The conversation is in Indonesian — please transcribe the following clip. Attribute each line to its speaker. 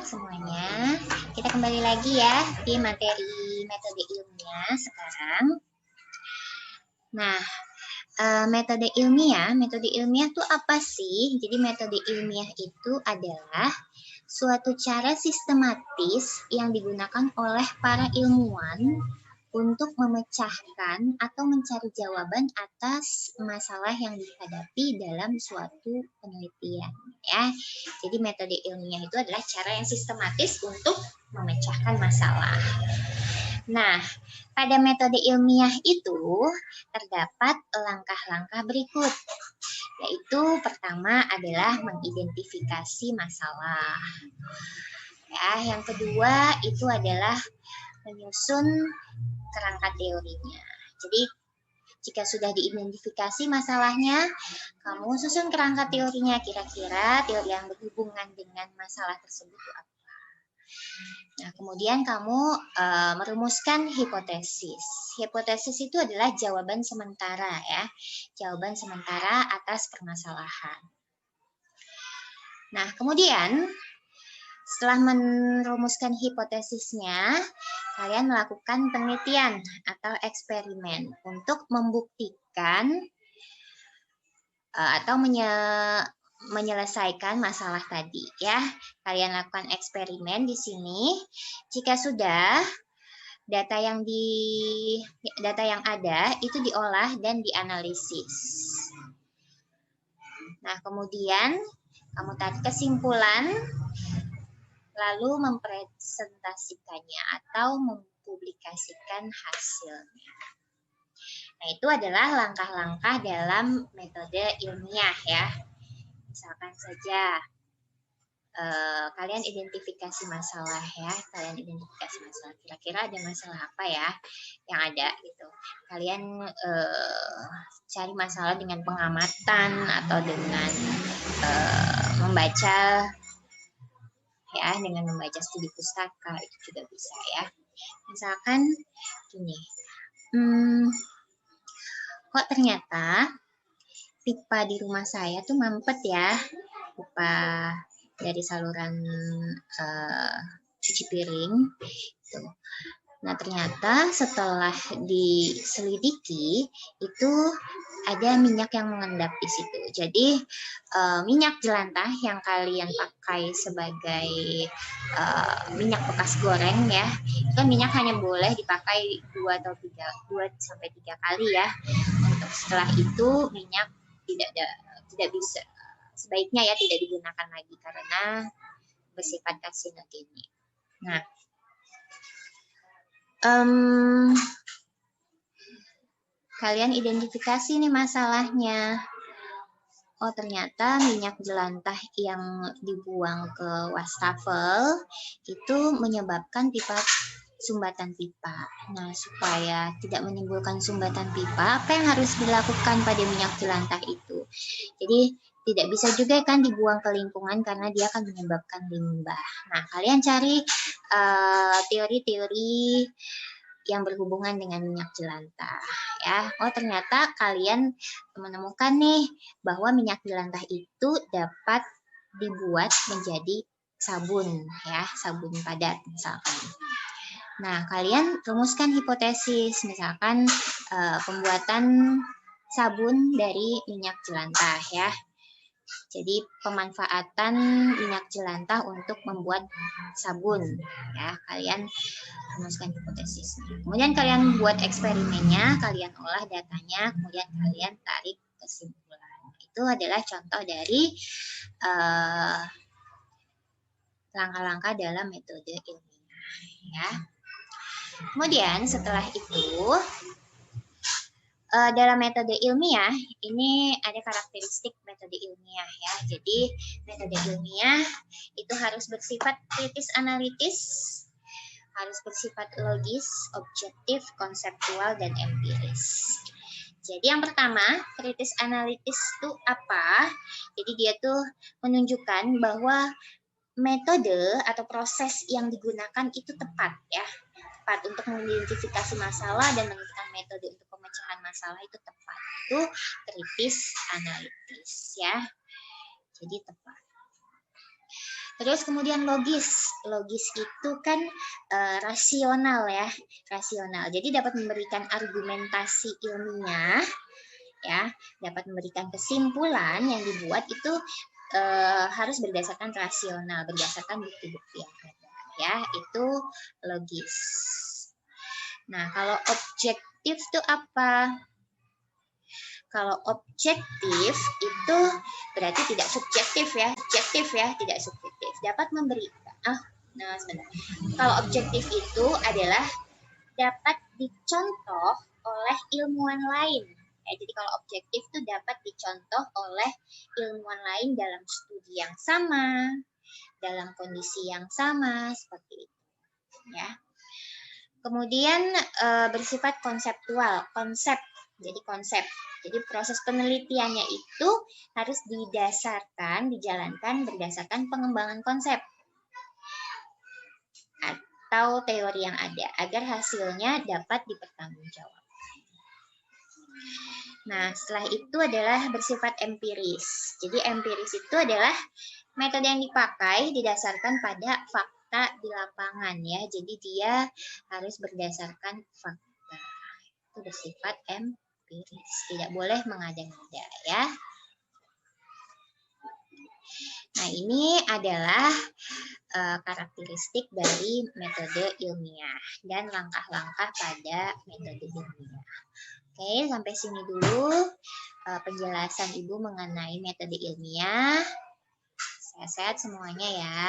Speaker 1: semuanya. Kita kembali lagi ya di materi metode ilmiah sekarang. Nah, metode ilmiah itu apa sih? Jadi metode ilmiah itu adalah suatu cara sistematis yang digunakan oleh para ilmuwan untuk memecahkan atau mencari jawaban atas masalah yang dihadapi dalam suatu penelitian ya. Jadi metode ilmiah itu adalah cara yang sistematis untuk memecahkan masalah. Nah, pada metode ilmiah itu terdapat langkah-langkah berikut, yaitu pertama adalah mengidentifikasi masalah. Ya, yang kedua itu adalah menyusun kerangka teorinya. Jadi, jika sudah diidentifikasi masalahnya, kamu susun kerangka teorinya, kira-kira teori yang berhubungan dengan masalah tersebut itu apa. Nah, kemudian kamu merumuskan hipotesis. Hipotesis itu adalah jawaban sementara ya, jawaban sementara atas permasalahan. Nah, kemudian setelah merumuskan hipotesisnya, kalian melakukan penelitian atau eksperimen untuk membuktikan atau menyelesaikan masalah tadi ya. Kalian lakukan eksperimen di sini. Jika sudah data yang ada itu diolah dan dianalisis. Nah, kemudian kamu tarik kesimpulan lalu mempresentasikannya atau mempublikasikan hasilnya. Nah, itu adalah langkah-langkah dalam metode ilmiah ya. Misalkan saja kalian identifikasi masalah ya, kira-kira ada masalah apa ya yang ada gitu. Kalian cari masalah dengan pengamatan atau dengan membaca ya, dengan membaca studi pustaka itu juga bisa ya. Misalkan gini, kok ternyata pipa di rumah saya tuh mampet ya, pipa dari saluran cuci piring. Tuh. Nah, ternyata setelah diselidiki itu ada minyak yang mengendap di situ. Jadi minyak jelantah yang kalian pakai sebagai minyak bekas goreng ya, itu kan minyak hanya boleh dipakai 2 sampai 3 kali ya. Untuk setelah itu minyak tidak bisa, sebaiknya ya tidak digunakan lagi karena bersifat karsinogenik. Nah, kalian identifikasi nih masalahnya. Oh, ternyata minyak jelantah yang dibuang ke wastafel itu menyebabkan sumbatan pipa. Nah, supaya tidak menimbulkan sumbatan pipa, apa yang harus dilakukan pada minyak jelantah itu? Jadi, tidak bisa juga kan dibuang ke lingkungan karena dia akan menyebabkan limbah. Nah, kalian cari teori-teori yang berhubungan dengan minyak jelantah ya. Oh, ternyata kalian menemukan nih bahwa minyak jelantah itu dapat dibuat menjadi sabun ya, sabun padat misalkan. Nah, kalian rumuskan hipotesis misalkan pembuatan sabun dari minyak jelantah ya. Jadi pemanfaatan minyak jelantah untuk membuat sabun ya, kalian rumuskan hipotesis. Kemudian kalian buat eksperimennya, kalian olah datanya, kemudian kalian tarik kesimpulan. Itu adalah contoh dari langkah-langkah dalam metode ilmiah ya. Kemudian setelah itu dalam metode ilmiah ini ada karakteristik metode ilmiah ya. Jadi metode ilmiah itu harus bersifat kritis analitis, harus bersifat logis, objektif, konseptual, dan empiris. Jadi yang pertama, kritis analitis itu apa? Jadi dia tuh menunjukkan bahwa metode atau proses yang digunakan itu tepat ya. Tepat untuk mengidentifikasi masalah dan menentukan metode untuk pemecahan masalah itu tepat. Itu kritis analitis ya. Jadi tepat. Terus kemudian logis. Logis itu kan rasional ya, rasional. Jadi dapat memberikan argumentasi ilmiah, ya, dapat memberikan kesimpulan yang dibuat itu harus berdasarkan rasional, berdasarkan bukti-bukti yang ada, ya, itu logis. Nah, kalau objektif itu apa? Kalau objektif itu berarti tidak subjektif ya, objektif ya, tidak subjektif. Dapat memberikan, sebentar. Kalau objektif itu adalah dapat dicontoh oleh ilmuwan lain. Ya, jadi kalau objektif itu dapat dicontoh oleh ilmuwan lain dalam studi yang sama, dalam kondisi yang sama, seperti itu. Ya. Kemudian bersifat konseptual, konsep. Jadi konsep. Jadi proses penelitiannya itu harus didasarkan, dijalankan berdasarkan pengembangan konsep atau teori yang ada agar hasilnya dapat dipertanggungjawabkan. Nah, setelah itu adalah bersifat empiris. Jadi empiris itu adalah metode yang dipakai didasarkan pada fakta di lapangan ya. Jadi dia harus berdasarkan fakta. Itu bersifat empiris. Tidak boleh mengada-ngada ya. Nah, ini adalah karakteristik dari metode ilmiah dan langkah-langkah pada metode ilmiah. Oke, sampai sini dulu penjelasan Ibu mengenai metode ilmiah. Sehat-sehat semuanya ya.